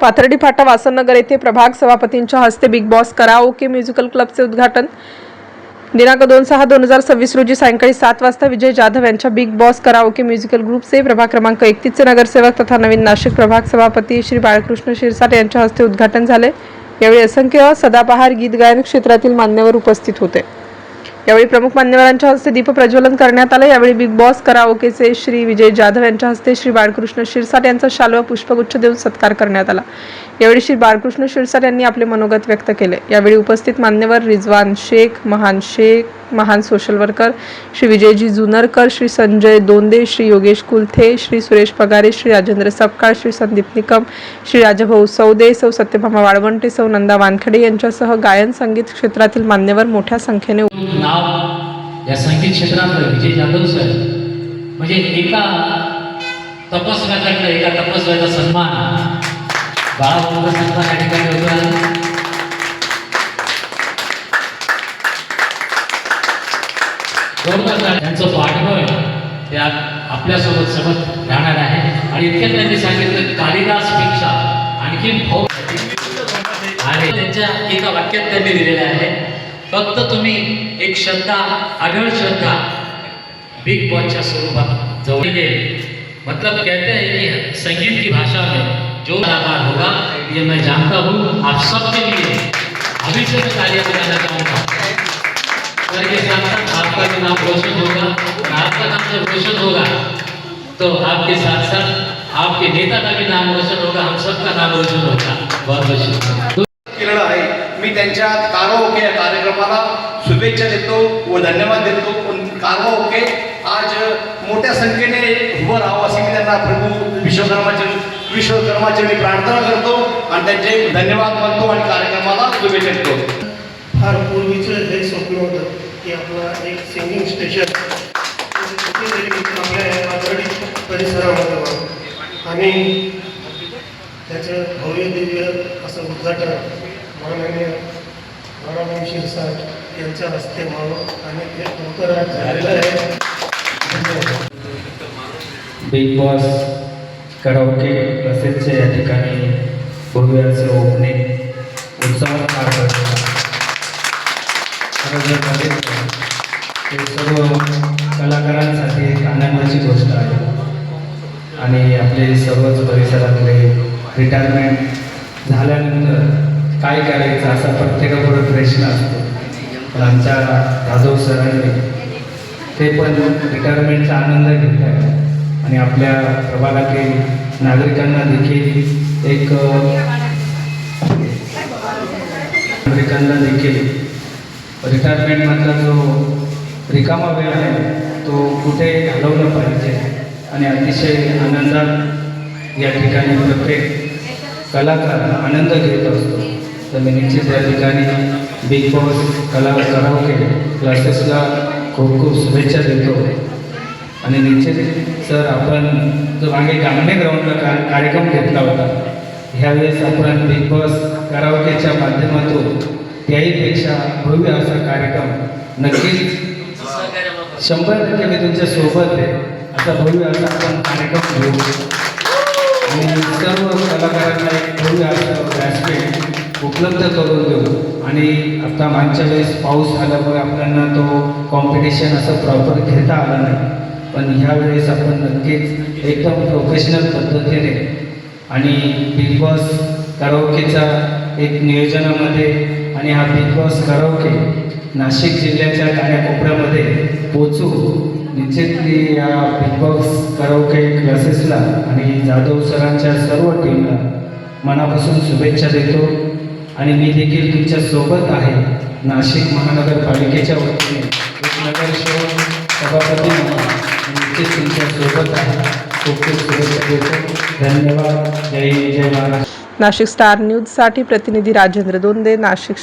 पाथर्डी फाटा वासननगर येथे प्रभाग सभापतींच्या हस्ते बिग बॉस कराओके म्युझिकल क्लबचे उद्घाटन दिनांक 2/6/2026 रोजी सायंकाळी 7 वाजता विजय जाधव यांच्या बिग बॉस कराओके म्युझिकल ग्रुपचे प्रभाग क्रमांक 31 चे नगरसेवक तथा नवीन नाशिक प्रभाग सभापती श्री बाळकृष्ण शिरसाट यांच्या हस्ते उद्घाटन झाले। यावेळी असंख्य सदाबहार गीत गायन क्षेत्रातील मान्यवर उपस्थित होते। यावेळी प्रमुख मान्यवरांच्या हस्ते दीप प्रज्वलन करण्यात आले। यावेळी बिग बॉस कराओकेचे श्री विजय जाधव यांच्या हस्ते श्री बाळकृष्ण शिरसाट यांचा शाल व पुष्पगुच्छ देऊन सत्कार करण्यात आला। यावेळी श्री बाळकृष्ण शिरसाट यांनी आपले मनोगत व्यक्त केले। यावेळी उपस्थित मान्यवर रिजवान शेख, महान सोशल वर्कर श्री विजयजी जुनरकर, श्री संजय दोंदे, श्री योगेश कुलथे, श्री सुरेश पगारे, श्री राजेंद्र सपकाळ, श्री संदीप निकम, श्री राजाभाऊ सौदे, सौ सत्यभामा वाळवंटे, सौ नंदा वानखेडे यांच्यासह गायन संगीत क्षेत्रातील मान्यवर मोठ्या संख्येने नाव या संगीत क्षेत्रातलं विजय जाधव सर म्हणजे एका तपस्व्याचा सन्मान बाळाभाऊचा सन्मान या ठिकाणी होतो। त्यांचं पाठबळ त्या आपल्यासोबत सोबत राहणार आहे आणि इतक्यात त्यांनी सांगितलं कालिदासपेक्षा आणखी भाऊ आणि त्यांच्या एका वाक्यात त्यांनी दिलेलं आहे, फक्त तुम्ही एक श्रद्धा, अढळ श्रद्धा बिग बॉसच्या स्वरूपात जवळ येईल। मतलब कहते हैं कि संगीत की भाषा में जो कलाकार होगा ये मैं जानता हूँ, आप सबके लिए अभी से मैं तालियां बजाना चाहूँगा। सर के साथ साथ आपका भी नाम रोशन होगा, आपका नाम जब रोशन होगा तो आपके साथ साथ आपके नेता का भी नाम रोशन होगा, हम सबका नाम रोशन होगा। बहुत बहुत शुक्रिया। मी त्यांच्या कराओके या कार्यक्रमाला शुभेच्छा देतो व धन्यवाद देतो। पण कराओके आज मोठ्या संख्येने उभं राहावं अशी मी त्यांना प्रभू विश्वकर्माची मी प्रार्थना करतो आणि त्यांचे धन्यवाद मानतो आणि कार्यक्रमाला शुभेच्छा देतो। फार पूर्वीचं हे स्वप्न होतं की आपला एक सिंगिंग स्टेशन आपल्या पाथर्डी परिसरामध्ये व्हावं आणि त्याचं भव्य दिव्य असं उद्घाटन माननीय बाळाभाऊ शिरसाट यांच्या हस्ते व्हावं आणि ते लवकरच झालेलं आहे। बिग बॉस कराओके क्लासेसचे या ठिकाणी भव्य असे ओपनिंग उत्सवात पार पडले। ते सर्व कलाकारांसाठी एक आनंदाची गोष्ट आहे आणि आपले सर्वच परिसरातले रिटायरमेंट झाल्यानंतर काय करायचं असा प्रत्येकापुढे प्रश्न असतो। पण आमच्या जाधव सरांनी ते पण रिटायरमेंटचा आनंद घेत आहे आणि आपल्या प्रभागातील नागरिकांना देखील रिटायरमेंटमधला जो रिकामा वेळ आहे तो कुठे घालवला पाहिजे आणि अतिशय आनंदात या ठिकाणी प्रत्येक कलाकार आनंद घेत असतो। तर मी निश्चित या ठिकाणी बिग बॉस कराओके क्लासेसला खूप खूप शुभेच्छा देतो आणि निश्चित सर आपण जो मागे गांगणे ग्राउंडला कार्यक्रम घेतला होता, ह्यावेळेस आपण बिग बॉस कराओकेच्या माध्यमातून त्याहीपेक्षा भव्य असा कार्यक्रम नक्कीच 100% मी तुमच्या सोबत आहे असा भव्य असा आपण कार्यक्रम घेऊ आणि सर्व कलाकारांना एक भव्य असं व्यासपीठ उपलब्ध करून देऊ। आणि आता मागच्या वेळेस पाऊस आल्यामुळे आपल्याला तो कॉम्पिटिशन असं प्रॉपर घेता आला नाही, पण ह्यावेळेस आपण नक्कीच एकदम प्रोफेशनल पद्धतीने आणि बिग बॉस कराओकेचा एक नियोजनामध्ये आणि हा बिग बॉस कराओके नाशिक जिल्ह्याच्या कानाकोपऱ्यामध्ये पोचू निश्चितली या बिग बॉस कराओके क्लासेसला आणि जाधव सरांच्या सर्व टीमला मनापासून शुभेच्छा देतो आणि मी देखील तुमच्या सोबत आहे। नाशिक महानगरपालिकेच्या वतीने एक नगरसेवक सभापती म्हणून निश्चित तुमच्या सोबत आहे। खूप खूप शुभेच्छा देतो। धन्यवाद। जय हिंद, जय महाराष्ट्र। नाशिक स्टार न्यूजसाठी प्रतिनिधी राजेंद्र दोंदे, नाशिक।